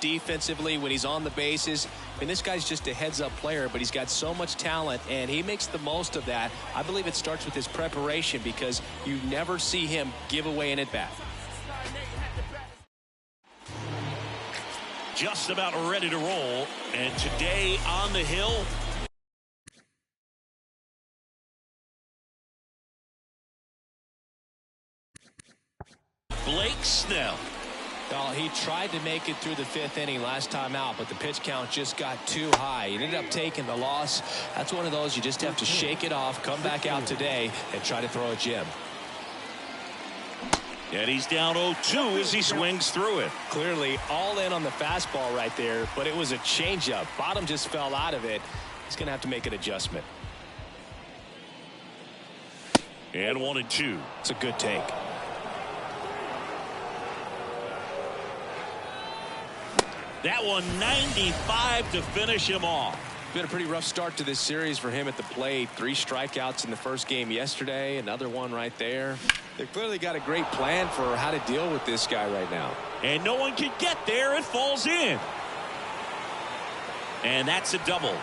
defensively when he's on the bases. I mean, this guy's just a heads-up player, but he's got so much talent, and he makes the most of that. I believe it starts with his preparation because you never see him give away an at-bat. Just about ready to roll, and today on the hill, Blake Snell. Well, he tried to make it through the 5th inning last time out, but the pitch count just got too high. He ended up taking the loss. That's one of those you just have to shake it off, come back out today, and try to throw a gem. And he's down 0-2 as he swings through it. Clearly all in on the fastball right there, but it was a changeup. Bottom just fell out of it. He's going to have to make an adjustment. And 1-2. It's a good take. That one 95 to finish him off. Been a pretty rough start to this series for him at the plate. 3 strikeouts in the first game yesterday. Another one right there. They've clearly got a great plan for how to deal with this guy right now. And no one can get there. It falls in. And that's a double.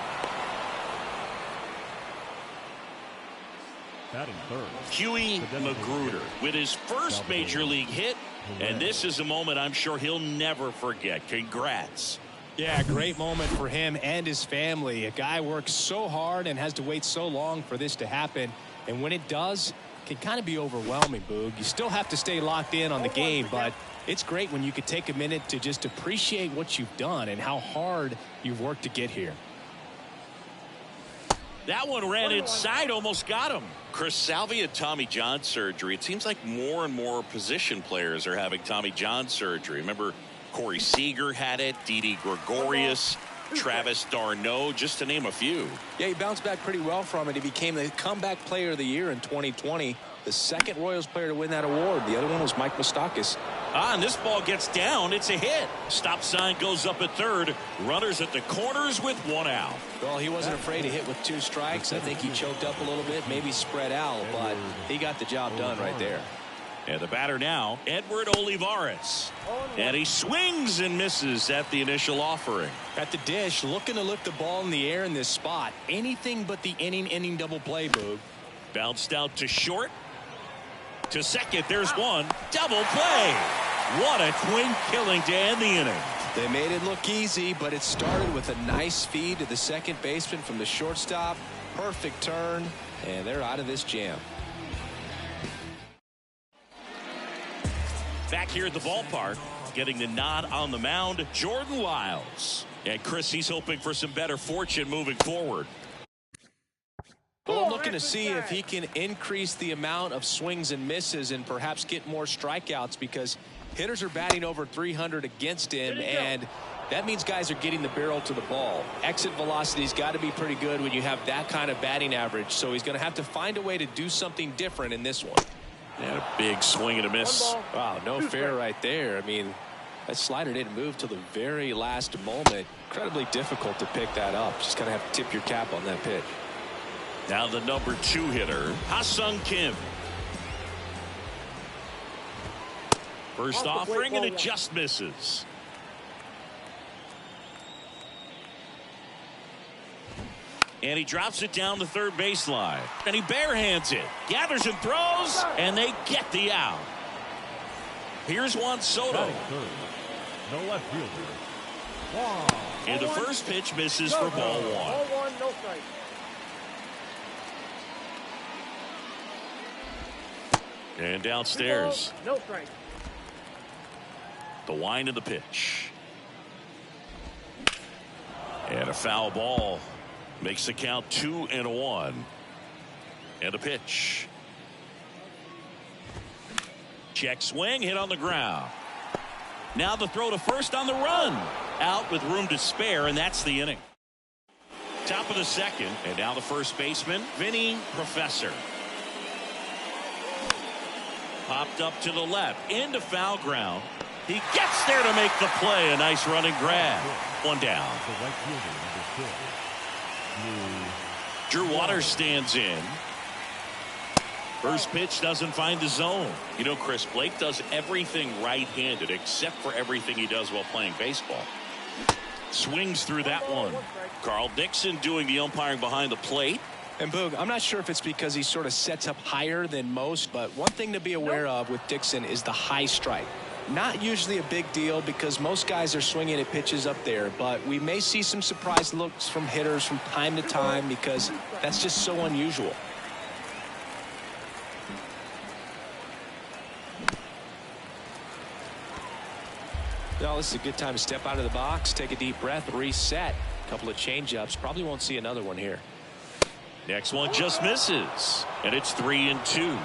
Batting third, Huey Magruder with his first major league hit. And this is a moment I'm sure he'll never forget. Congrats. Yeah, great moment for him and his family. A guy works so hard and has to wait so long for this to happen. And when it does, it can kind of be overwhelming, Boog. You still have to stay locked in on the game, but it's great when you could take a minute to just appreciate what you've done and how hard you've worked to get here. That one ran inside, almost got him. Chris Salvi had Tommy John surgery. It seems like more and more position players are having Tommy John surgery. Remember, Corey Seager had it, Didi Gregorius, Travis d'Arnaud, just to name a few. Yeah, he bounced back pretty well from it. He became the comeback player of the year in 2020. The second Royals player to win that award. The other one was Mike Moustakas. And this ball gets down. It's a hit. Stop sign goes up at third. Runners at the corners with 1 out. Well, he wasn't afraid to hit with 2 strikes. I think he choked up a little bit, maybe spread out, but he got the job done right there. And the batter now, Edward Olivares. And he swings and misses at the initial offering. At the dish, looking to lift the ball in the air in this spot. Anything but the inning double play, Boog. Bounced out to short. To second, there's one. Double play. What a twin killing to end the inning. They made it look easy, but it started with a nice feed to the second baseman from the shortstop. Perfect turn, and they're out of this jam. Back here at the ballpark, getting the nod on the mound, Jordan Lyles. And Chris, he's hoping for some better fortune moving forward. Well, I'm looking to see if he can increase the amount of swings and misses and perhaps get more strikeouts, because hitters are batting over 300 against him, and that means guys are getting the barrel to the ball. Exit velocity's got to be pretty good when you have that kind of batting average, so he's going to have to find a way to do something different in this one. And a big swing and a miss. Wow, no fair right there. I mean, that slider didn't move till the very last moment. Incredibly difficult to pick that up. Just got to have to tip your cap on that pitch. Now the number 2 hitter, Ha-Sung Kim. First offering, and it just misses. And he drops it down the third baseline. And he barehands it. Gathers and throws, and they get the out. Here's Juan Soto. no left fielder. And the first pitch misses for ball 1. No strike. And downstairs. No strike. The wind of the pitch. And a foul ball. Makes the count 2-1. And a pitch. Check swing, hit on the ground. Now the throw to first on the run. Out with room to spare, and that's the inning. Top of the second, and now the first baseman, Vinny Professor. Popped up to the left, into foul ground. He gets there to make the play. A nice running grab. 1 down. The right fielder, number 2. Drew Waters stands in. First pitch doesn't find the zone. You know, Chris, Blake does everything right-handed except for everything he does while playing baseball. Swings through that one. Carl Dixon doing the umpiring behind the plate. And Boog, I'm not sure if it's because he sort of sets up higher than most, but one thing to be aware of with Dixon is the high strike. Not usually a big deal because most guys are swinging at pitches up there, but we may see some surprise looks from hitters from time to time because that's just so unusual. Well, this is a good time to step out of the box, take a deep breath, reset. A couple of changeups. Probably won't see another one here. Next one just misses, and it's 3-2.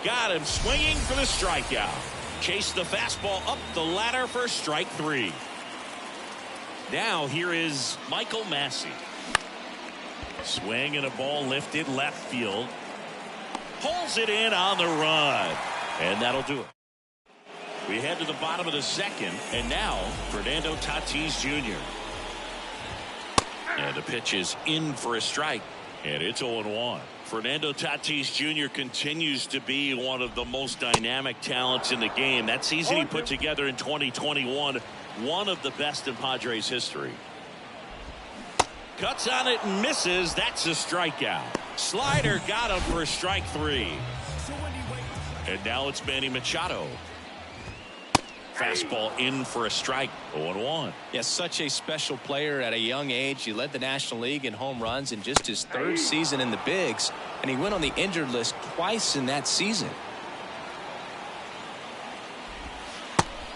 Got him swinging for the strikeout. Chase the fastball up the ladder for strike 3. Now here is Michael Massey. Swing and a ball lifted left field. Pulls it in on the run, and that'll do it. We head to the bottom of the second, and now Fernando Tatis Jr. And the pitch is in for a strike, and it's 0-1. Fernando Tatis Jr. continues to be one of the most dynamic talents in the game. That season he put together in 2021, one of the best in Padres history. Cuts on it and misses. That's a strikeout. Slider got him for a strike 3. And now it's Manny Machado. Fastball in for a strike. 0-1. Yes, such a special player at a young age. He led the National League in home runs in just his 3rd season in the bigs, and he went on the injured list twice in that season.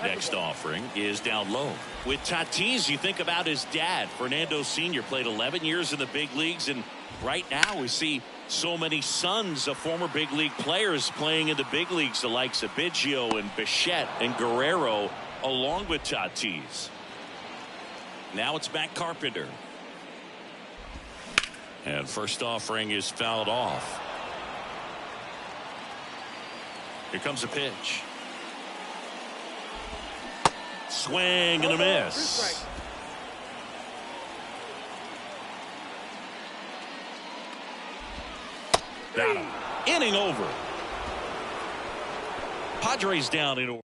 Next offering is down low. With Tatis, you think about his dad. Fernando Sr. played 11 years in the big leagues, and right now we see so many sons of former big league players playing in the big leagues, the likes of Biggio and Bichette and Guerrero, along with Tatis. Now it's Matt Carpenter. And first offering is fouled off. Here comes a pitch. Swing and a miss. Got him. Inning over. Padres down in order.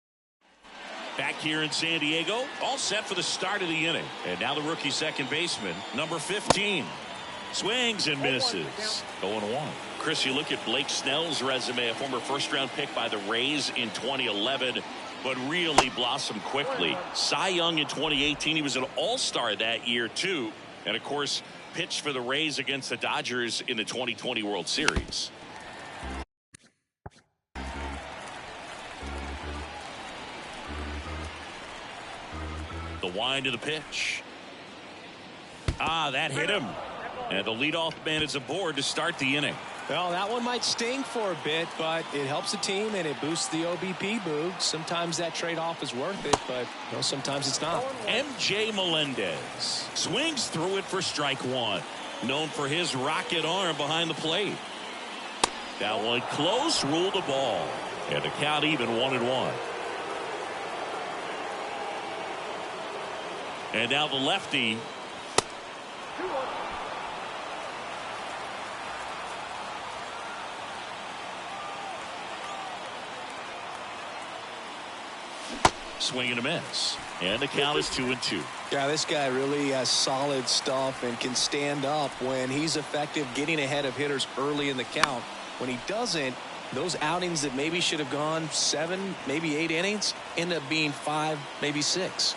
Back here in San Diego, all set for the start of the inning. And now the rookie second baseman, number 15. Swings and misses. 0-1. Chris, you look at Blake Snell's resume, a former first-round pick by the Rays in 2011, but really blossomed quickly. Cy Young in 2018. He was an all-star that year, too. And, of course, pitched for the Rays against the Dodgers in the 2020 World Series. The wind of the pitch. That hit him. And the leadoff man is aboard to start the inning. Well, that one might sting for a bit, but it helps the team and it boosts the OBP, Boog. Sometimes that trade-off is worth it, but sometimes it's not. MJ Melendez swings through it for strike 1. Known for his rocket arm behind the plate. That one close, ruled the ball. And the count even 1-1. And now the lefty. Swing and a miss. And the count is 2-2. Yeah, this guy really has solid stuff and can stand up when he's effective getting ahead of hitters early in the count. When he doesn't, those outings that maybe should have gone 7, maybe 8 innings end up being 5, maybe 6.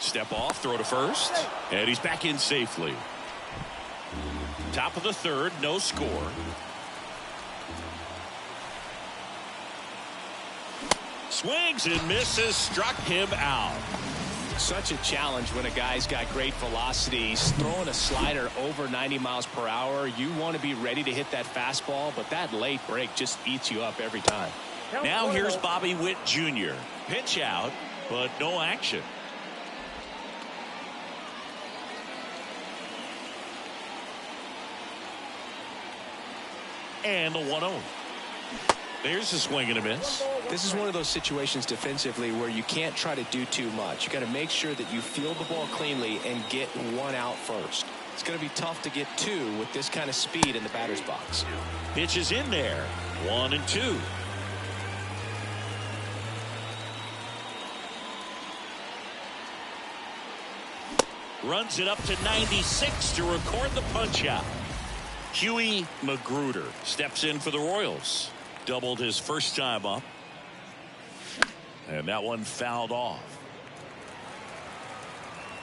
Step off, throw to first, and he's back in safely. Top of the 3rd, no score. Swings and misses, struck him out. Such a challenge when a guy's got great velocity. He's throwing a slider over 90 miles per hour. You want to be ready to hit that fastball, but that late break just eats you up every time. Now here's Bobby Witt Jr. Pitch out, but no action. And the 1-0. There's a swing and a miss. This is one of those situations defensively where you can't try to do too much. You got to make sure that you field the ball cleanly and get 1 out first. It's going to be tough to get 2 with this kind of speed in the batter's box. Pitch is in there. 1-2. runs it up to 96 to record the punch out. Huey Magruder steps in for the Royals. Doubled his first time up. And that one fouled off.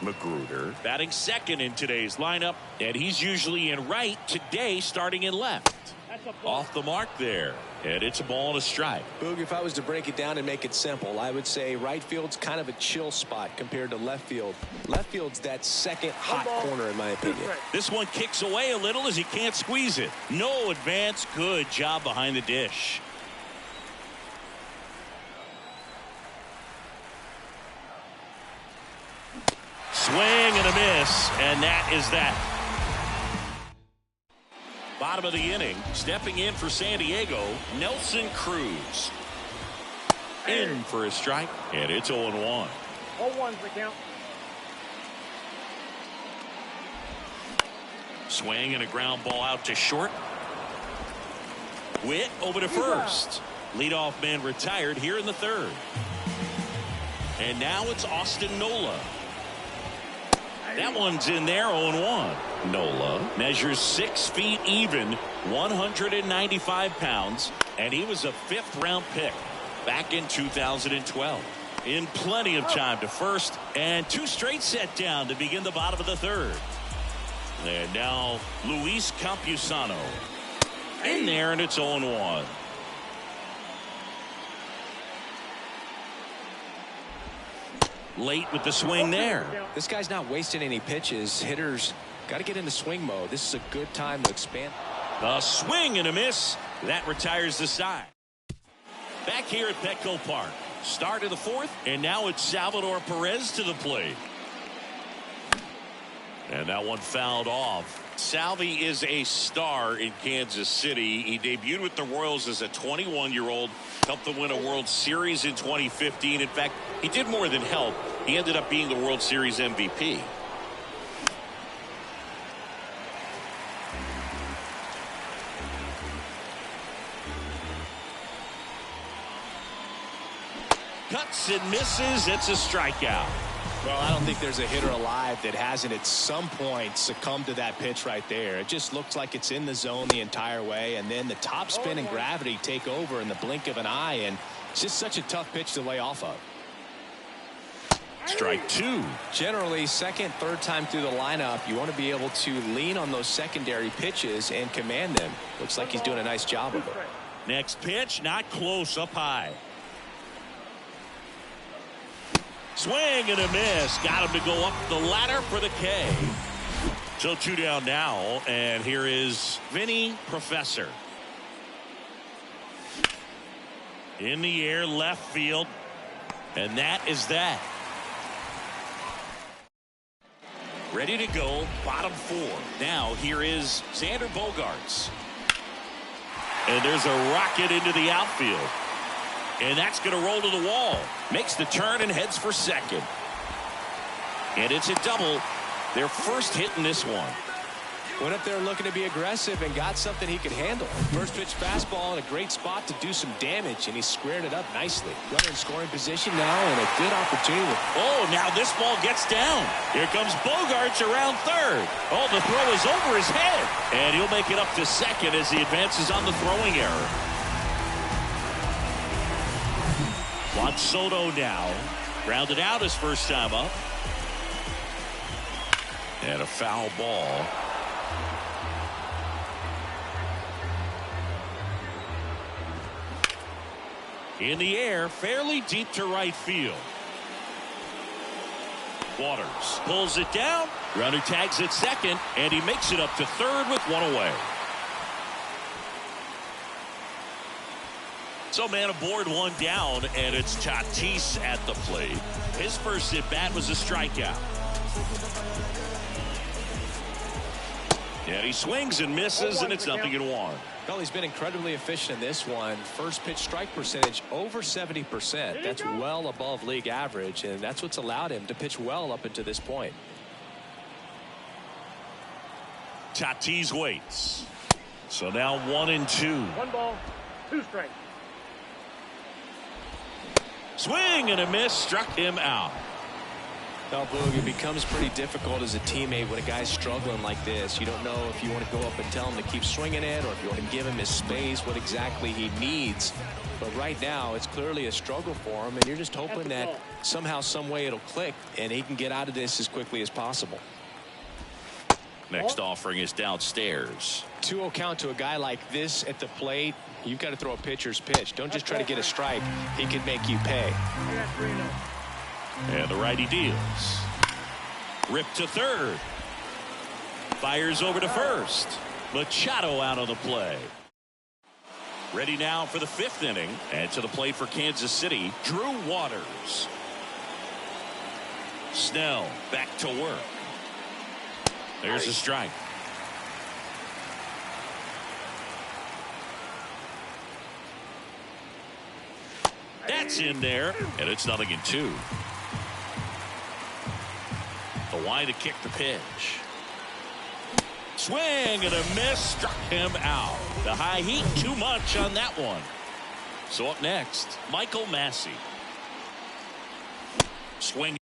Magruder batting second in today's lineup, and he's usually in right, today starting in left. Off the mark there, and it's a ball and a strike. Boog, if I was to break it down and make it simple, I would say right field's kind of a chill spot compared to left field. Left field's that second hot corner, in my opinion. This one kicks away a little as he can't squeeze it. No advance. Good job behind the dish. Swing and a miss, and that is that. Bottom of the inning, stepping in for San Diego, Nelson Cruz. In for a strike, and it's 0-1. 0-1's the count. Swing and a ground ball out to short. Witt over to first. Leadoff man retired here in the third. And now it's Austin Nola. That one's in there, 0-1. Nola measures 6 feet even, 195 pounds, and he was a 5th-round pick back in 2012. In plenty of time to first, and 2 straight set down to begin the bottom of the third. And now Luis Campusano in there, and it's 0-1. Late with the swing there. This guy's not wasting any pitches. Hitters got to get into swing mode. This is a good time to expand. A swing and a miss. That retires the side. Back here at Petco Park. Start of the 4th, and now it's Salvador Perez to the plate. And that one fouled off. Salvi is a star in Kansas City. He debuted with the Royals as a 21-year-old, helped them win a World Series in 2015. In fact, he did more than help. He ended up being the World Series MVP. Cuts and misses. It's a strikeout. Well, I don't think there's a hitter alive that hasn't at some point succumbed to that pitch right there. It just looks like it's in the zone the entire way, and then the top spin and gravity take over in the blink of an eye, and it's just such a tough pitch to lay off of. Strike 2. Generally, second, third time through the lineup, you want to be able to lean on those secondary pitches and command them. Looks like he's doing a nice job of it. Next pitch, not close, up high. Swing and a miss. Got him to go up the ladder for the K. So 2 down now, and here is Vinny Professor. In the air, left field, and that is that. Ready to go, bottom 4. Now here is Xander Bogaerts. And there's a rocket into the outfield. And that's going to roll to the wall. Makes the turn and heads for second. And it's a double. Their first hit in this one. Went up there looking to be aggressive and got something he could handle. First pitch fastball in a great spot to do some damage, and he squared it up nicely. Runner in scoring position now, and a good opportunity. Oh, now this ball gets down. Here comes Bogaerts around third. Oh, the throw is over his head. And he'll make it up to second as he advances on the throwing error. Juan Soto now grounded out his first time up. And a foul ball. In the air, fairly deep to right field. Waters pulls it down. Runner tags at second, and he makes it up to third with 1 away. So man aboard, 1 down, and it's Tatis at the plate. His first at bat was a strikeout. And he swings and misses, and it's 0-1. Well, he's been incredibly efficient in this one. First pitch strike percentage over 70%. That's well above league average, and that's what's allowed him to pitch well up until this point. Tatis waits. So now 1-2. 1 ball, 2 strikes. Swing and a miss, struck him out. Well, Boog, it becomes pretty difficult as a teammate when a guy's struggling like this. You don't know if you want to go up and tell him to keep swinging it or if you want to give him his space, what exactly he needs. But right now, it's clearly a struggle for him, and you're just hoping that somehow, some way it'll click, and he can get out of this as quickly as possible. Next offering is downstairs. 2-0 count to a guy like this at the plate. You've got to throw a pitcher's pitch. Don't just try to get a strike. He could make you pay. And the righty deals. Rip to third. Fires over to first. Machado out on the play. Ready now for the 5th inning. And to the plate for Kansas City, Drew Waters. Snell back to work. There's a strike. That's in there, and it's 0-2. Kawhi to kick the pitch. Swing and a miss, struck him out. The high heat, too much on that one. So up next, Michael Massey. Swing.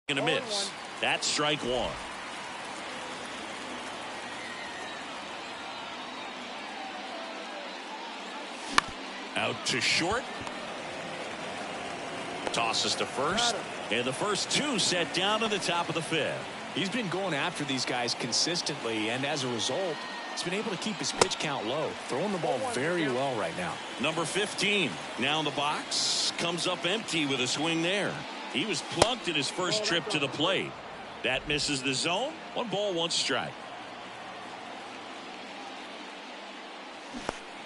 And a miss. That's strike one. Out to short. Tosses to first. And the first two set down in the top of the 5th. He's been going after these guys consistently, and as a result, he's been able to keep his pitch count low, throwing the ball very well right now. Number 15 now in the box, comes up empty with a swing there. He was plunked in his first trip to the plate. That misses the zone. 1 ball, 1 strike.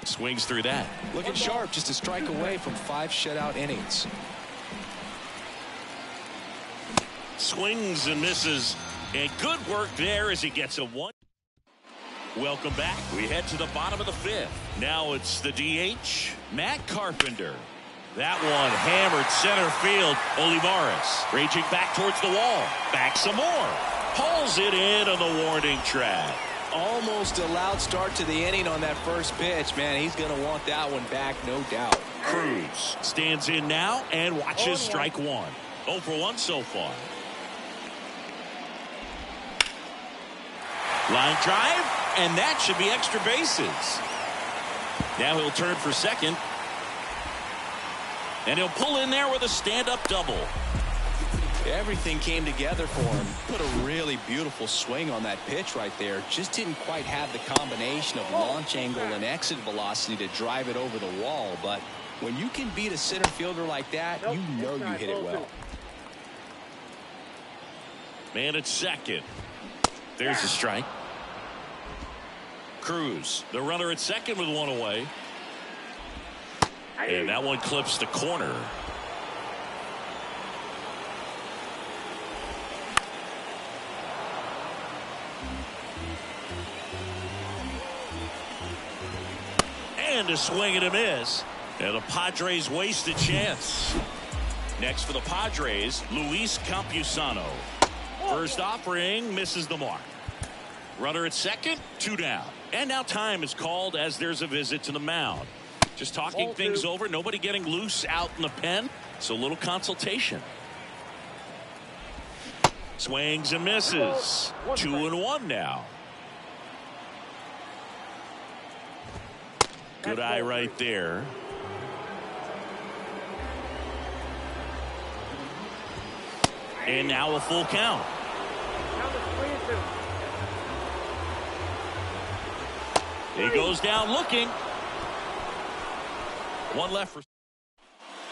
Swings through that. Looking sharp, just a strike away from 5 shutout innings. Swings and misses. And good work there as he gets a 1. Welcome back. We head to the bottom of the 5th. Now it's the DH, Matt Carpenter. That one hammered center field. Olivares raging back towards the wall. Back some more. Pulls it in on the warning track. Almost a loud start to the inning on that first pitch. Man, he's going to want that one back, no doubt. Cruz stands in now and watches strike one. 0 for 1 so far. Line drive, and that should be extra bases. Now he'll turn for second. And he'll pull in there with a stand-up double. Everything came together for him. Put a really beautiful swing on that pitch right there. Just didn't quite have the combination of launch angle and exit velocity to drive it over the wall. But when you can beat a center fielder like that, you know you hit it well. Man at second. There's a strike. Cruz, the runner at second with one away. And that one clips the corner. And a swing and a miss. And the Padres waste a chance. Next for the Padres, Luis Campusano. First offering misses the mark. Runner at second, 2 down. And now time is called as there's a visit to the mound. Just talking things over. Nobody getting loose out in the pen. So a little consultation. Swings and misses. 2-1 now. Good eye right there. And now a full count. He goes down looking. One left for.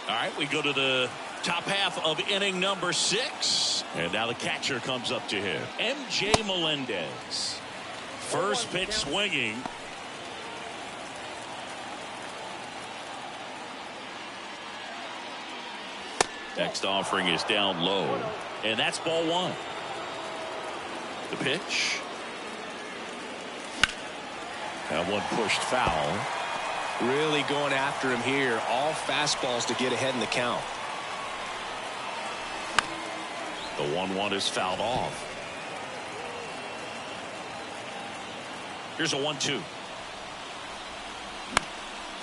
All right, we go to the top half of inning number 6. And now the catcher comes up to him. MJ Melendez. First pitch swinging. Next offering is down low. And that's ball 1. The pitch. That one pushed foul. Really going after him here. All fastballs to get ahead in the count. The 1-1 is fouled off. Here's a 1-2.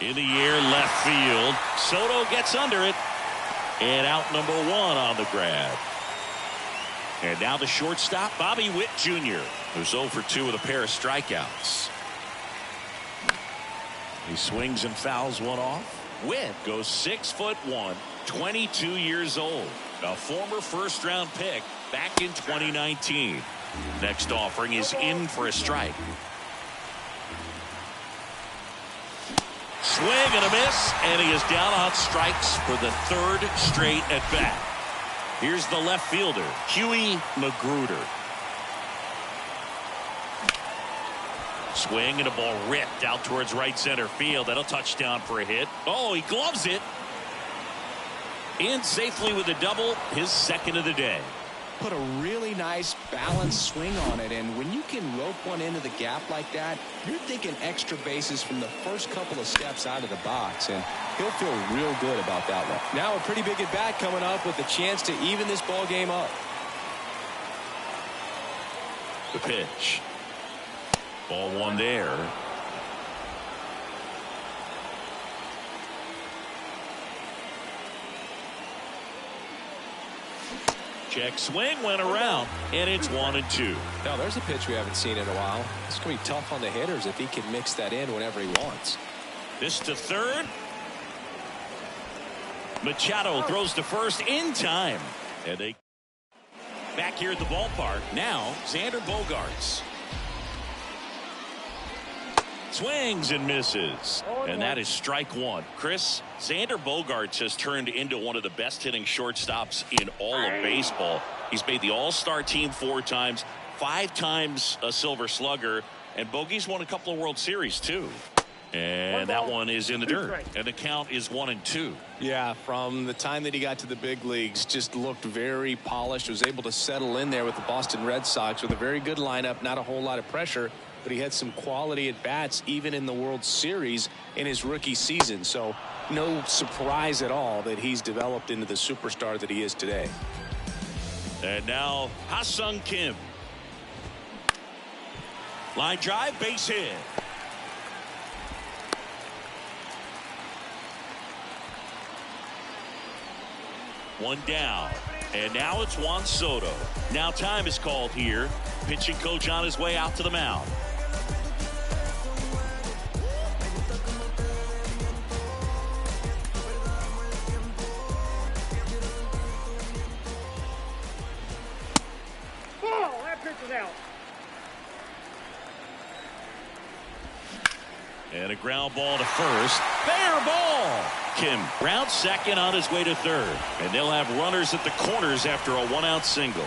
In the air, left field. Soto gets under it. And out number 1 on the grab. And now the shortstop, Bobby Witt Jr., who's 0 for 2 with a pair of strikeouts. He swings and fouls one off. Witt goes 6'1", 22 years old. A former first-round pick back in 2019. Next offering is in for a strike. Swing and a miss, and he is down on strikes for the 3rd straight at bat. Here's the left fielder, Huey Magruder. Swing and a ball ripped out towards right center field. That'll touchdown for a hit. Oh, he gloves it. In safely with a double, his 2nd of the day. Put a really nice balanced swing on it, and when you can rope one into the gap like that, you're thinking extra bases from the first couple of steps out of the box, and he'll feel real good about that one. Now a pretty big at bat coming up with a chance to even this ball game up. The pitch. Ball 1 there. Check swing went around, and it's 1-2. Now there's a pitch we haven't seen in a while. It's going to be tough on the hitters if he can mix that in whenever he wants. This to third. Machado throws to first in time. And they back here at the ballpark. Now Xander Bogaerts. Swings and misses. And that is strike 1. Chris, Xander Bogaerts has turned into one of the best hitting shortstops in all of baseball. He's made the All-Star team 4 times, 5 times a Silver Slugger, and Bogey's won a couple of World Series too. And that one is in the dirt, and the count is 1-2. Yeah, from the time that he got to the big leagues, just looked very polished, was able to settle in there with the Boston Red Sox with a very good lineup, not a whole lot of pressure. but he had some quality at bats even in the World Series in his rookie season. So no surprise at all that he's developed into the superstar that he is today. And now Ha-Seong Kim. Line drive, base hit. One down. And now it's Juan Soto. Now time is called here. Pitching coach on his way out to the mound. Oh, that pitch is out. And a ground ball to first. Fair ball. Kim rounds second on his way to third. And they'll have runners at the corners after a 1-out single.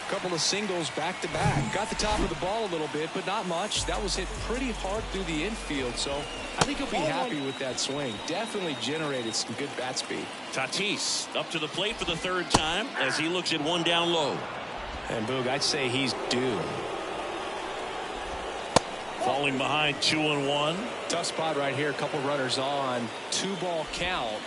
Couple of singles back to back. Got the top of the ball a little bit, but not much. That was hit pretty hard through the infield, so I think he'll be happy with that swing. Definitely generated some good bat speed. Tatis up to the plate for the third time as he looks at one down low. And Boog, I'd say he's due. Falling behind 2-1. Tough spot right here. A couple runners on. 2-ball count.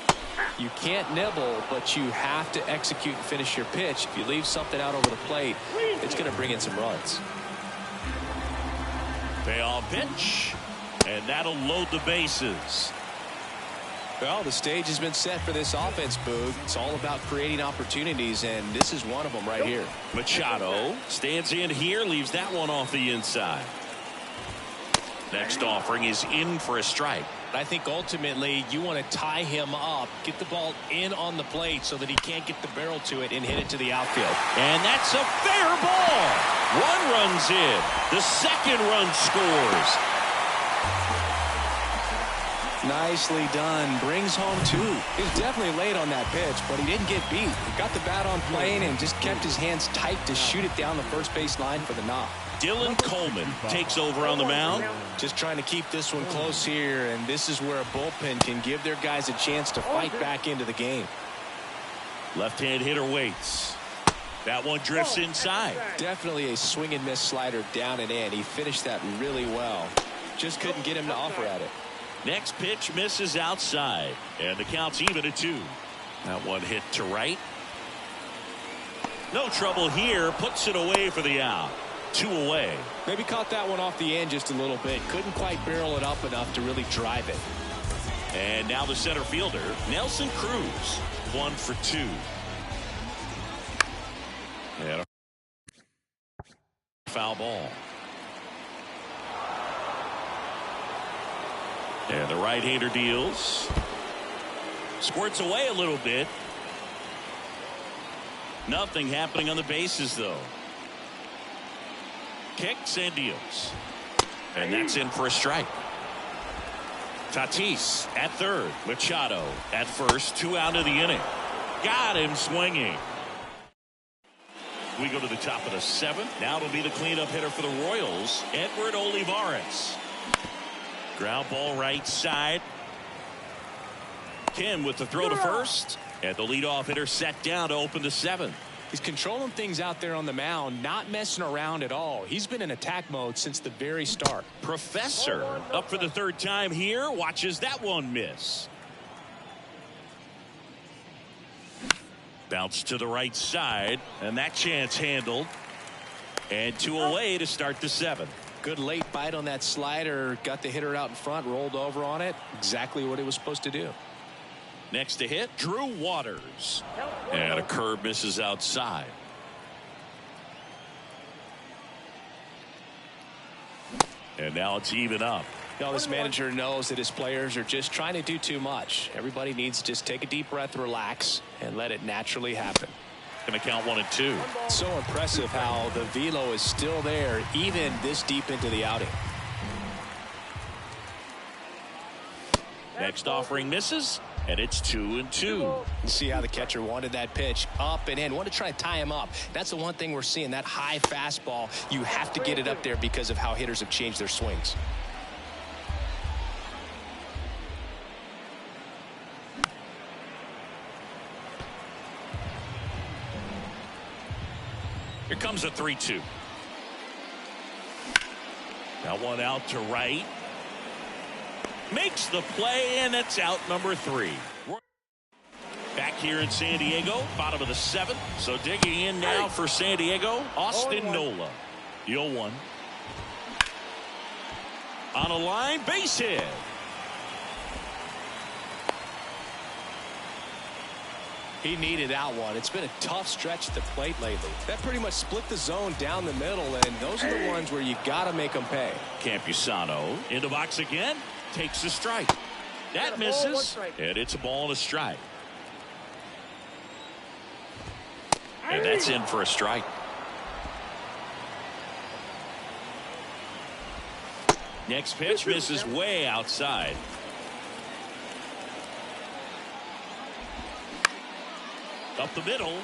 You can't nibble, but you have to execute and finish your pitch. If you leave something out over the plate, it's going to bring in some runs. Payoff pitch. And that'll load the bases. Well, the stage has been set for this offense, Boog. It's all about creating opportunities, and this is one of them right here. Machado stands in here, leaves that one off the inside. Next offering is in for a strike. I think ultimately you want to tie him up, get the ball in on the plate so that he can't get the barrel to it and hit it to the outfield. And that's a fair ball. One runs in. The second run scores. Nicely done. Brings home 2. He was definitely late on that pitch, but he didn't get beat. He got the bat on plane and just kept his hands tight to shoot it down the first base line for the knock. Dylan Coleman takes over on the mound. Just trying to keep this one close here, and this is where a bullpen can give their guys a chance to fight back into the game. Left-hand hitter waits. That one drifts inside. Definitely a swing and miss slider down and in. He finished that really well. Just couldn't get him to offer at it. Next pitch misses outside, and the count's even at 2. That one hit to right. No trouble here. Puts it away for the out. 2 away. Maybe caught that one off the end just a little bit. Couldn't quite barrel it up enough to really drive it. And now the center fielder, Nelson Cruz. 1 for 2. And a foul ball. And the right-hander deals. Squirts away a little bit. Nothing happening on the bases, though. Kicks and deals. And that's in for a strike. Tatis at third. Machado at first. 2 out of the inning. Got him swinging. We go to the top of the 7th. Now it'll be the cleanup hitter for the Royals, Edward Olivares. Ground ball right side. Kim with the throw to first. And the leadoff hitter set down to open the 7th. He's controlling things out there on the mound, not messing around at all. He's been in attack mode since the very start. Professor up for the third time here. Watches that one miss. Bounce to the right side. And that chance handled. And 2 away to start the 7th. Good late bite on that slider. Got the hitter out in front, rolled over on it. Exactly what he was supposed to do. Next to hit, Drew Waters. And a curve misses outside. And now it's even up. You know, this manager knows that his players are just trying to do too much. Everybody needs to just take a deep breath, relax, and let it naturally happen. Going to count 1 and 2. So impressive how the velo is still there even this deep into the outing. Next offering misses, and it's 2 and 2. You see how the catcher wanted that pitch up and in. Wanted to try to tie him up. That's the one thing we're seeing, that high fastball. You have to get it up there because of how hitters have changed their swings. Here comes a 3-2. That one out to right. Makes the play, and it's out number 3. Back here in San Diego, bottom of the 7th. So digging in now for San Diego, Austin Nola. The 0-1. On a line, base hit. He needed that one. It's been a tough stretch at the plate lately. That pretty much split the zone down the middle, and those are the ones where you got to make them pay. Campusano in the box again. Takes a strike. That misses, and it's a ball and a strike. And that's in for a strike. Next pitch misses way outside. Up the middle,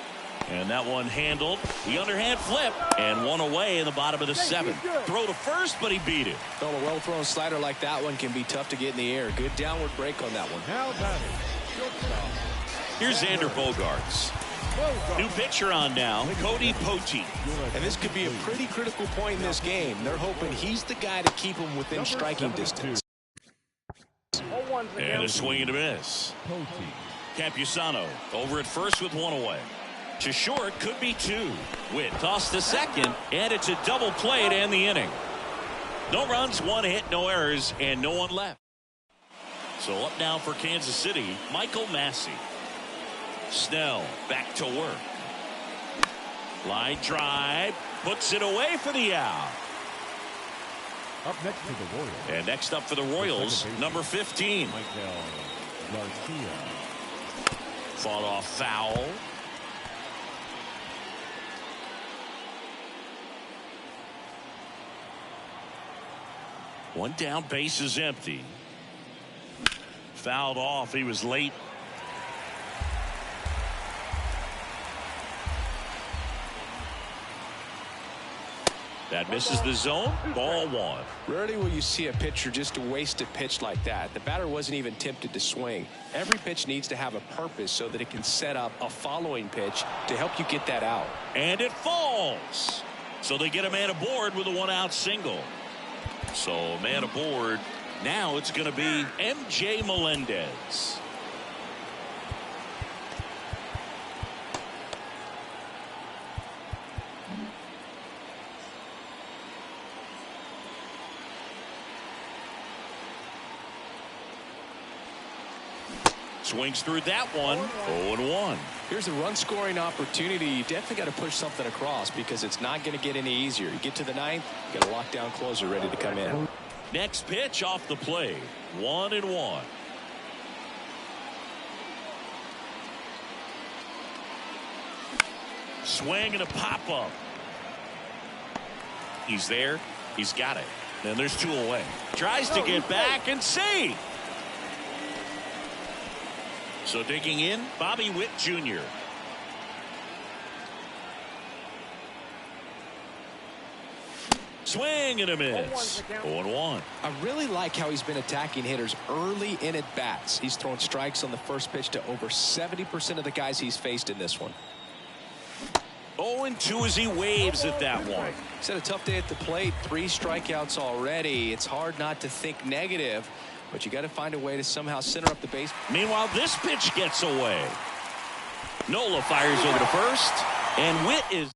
and that one handled. The underhand flip, and one away in the bottom of the 7th. Throw to first, but he beat it. Well, a well-thrown slider like that one can be tough to get in the air. Good downward break on that one. Now batting, shortstop. Here's Xander Bogaerts. New pitcher on now, Cody Poteet. And this could be a pretty critical point in this game. They're hoping he's the guy to keep him within striking distance. And a swing and a miss. Campusano over at first with one away. To short, could be 2. Witt tossed to second, and it's a double play to end the inning. No runs, 1 hit, no errors, and no one left. So up now for Kansas City, Michael Massey. Snell back to work. Line drive, puts it away for the out. Up next to the Royals. And next up for the Royals, number 15. Michael Garcia. Fought off foul. One down, base is empty. Fouled off, he was late. That misses the zone. Ball 1. Rarely will you see a pitcher just waste a pitch like that. The batter wasn't even tempted to swing. Every pitch needs to have a purpose so that it can set up a following pitch to help you get that out. And it falls. So they get a man aboard with a 1-out single. So a man aboard. Now it's going to be MJ Melendez. Swings through that one. 0-1. Here's a run-scoring opportunity. You definitely got to push something across because it's not going to get any easier. You get to the 9th, you got a lockdown closer ready to come in. Next pitch off the plate. 1-1. Swing and a pop-up. He's there. He's got it. And there's 2 away. Tries to get back and see. So digging in, Bobby Witt Jr. Swing and a miss. 0-1. I really like how he's been attacking hitters early in at bats. He's thrown strikes on the first pitch to over 70% of the guys he's faced in this one. 0-2 as he waves at that one. He's had a tough day at the plate. 3 strikeouts already. It's hard not to think negative, but you got to find a way to somehow center up the base. Meanwhile, this pitch gets away. Nola fires over to first, and Witt is.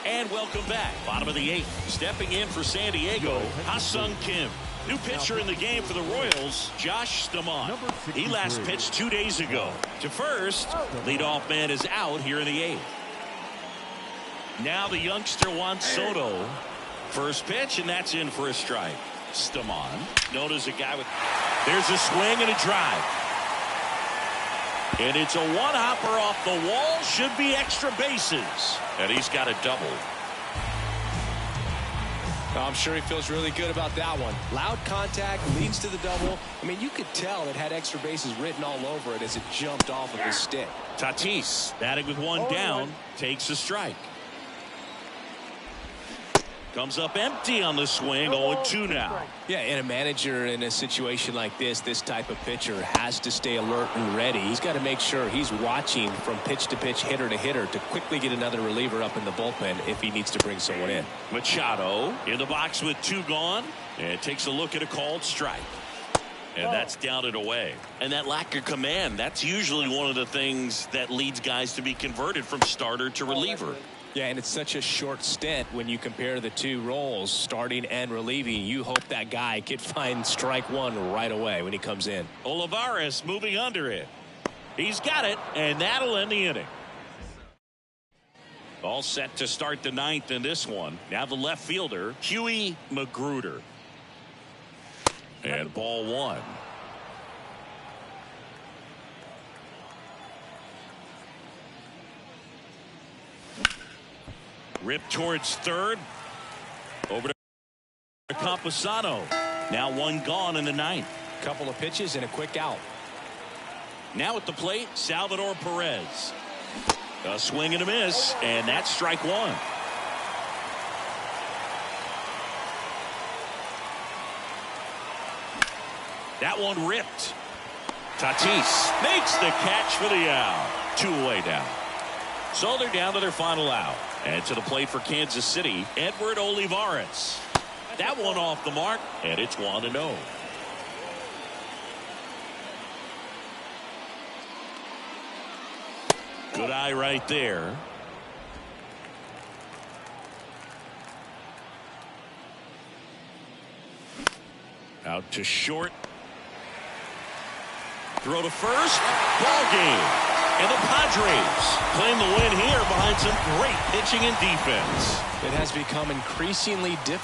And welcome back. Bottom of the 8th. Stepping in for San Diego, Ha-Sung Kim. New pitcher in the game for the Royals, Josh Stamont. He last pitched 2 days ago. To first, leadoff man is out here in the 8th. Now the youngster Juan Soto. First pitch, and that's in for a strike. Stamont, known as a guy with. There's a swing and a drive. And it's a one-hopper off the wall. Should be extra bases. And he's got a double. I'm sure he feels really good about that one. Loud contact leads to the double. I mean, you could tell it had extra bases written all over it as it jumped off of his stick. Tatis batting with 1 down, takes a strike. Comes up empty on the swing. 0-2 now. Yeah, and a manager in a situation like this type of pitcher has to stay alert and ready. He's got to make sure he's watching from pitch to pitch, hitter to hitter, to quickly get another reliever up in the bullpen if he needs to bring someone in. Machado in the box with 2 gone, and takes a look at a called strike. And that's down and away. And that lack of command, that's usually one of the things that leads guys to be converted from starter to reliever. Yeah, and it's such a short stint when you compare the 2 roles, starting and relieving. You hope that guy could find strike 1 right away when he comes in. Olivares moving under it. He's got it, and that'll end the inning. All set to start the 9th in this one. Now the left fielder, Huey Magruder. And ball 1. Rip towards third. Over to Campusano. Now 1 gone in the 9th. Couple of pitches and a quick out. Now at the plate, Salvador Perez. A swing and a miss, and that's strike 1. That one ripped. Tatis makes the catch for the out. 2 away now. So they're down to their final out. And to the plate for Kansas City, Edward Olivares. That one off the mark, and it's 1-0. Good eye right there. Out to short. Throw to first. Ball game. And the Padres claim the win here behind some great pitching and defense. It has become increasingly difficult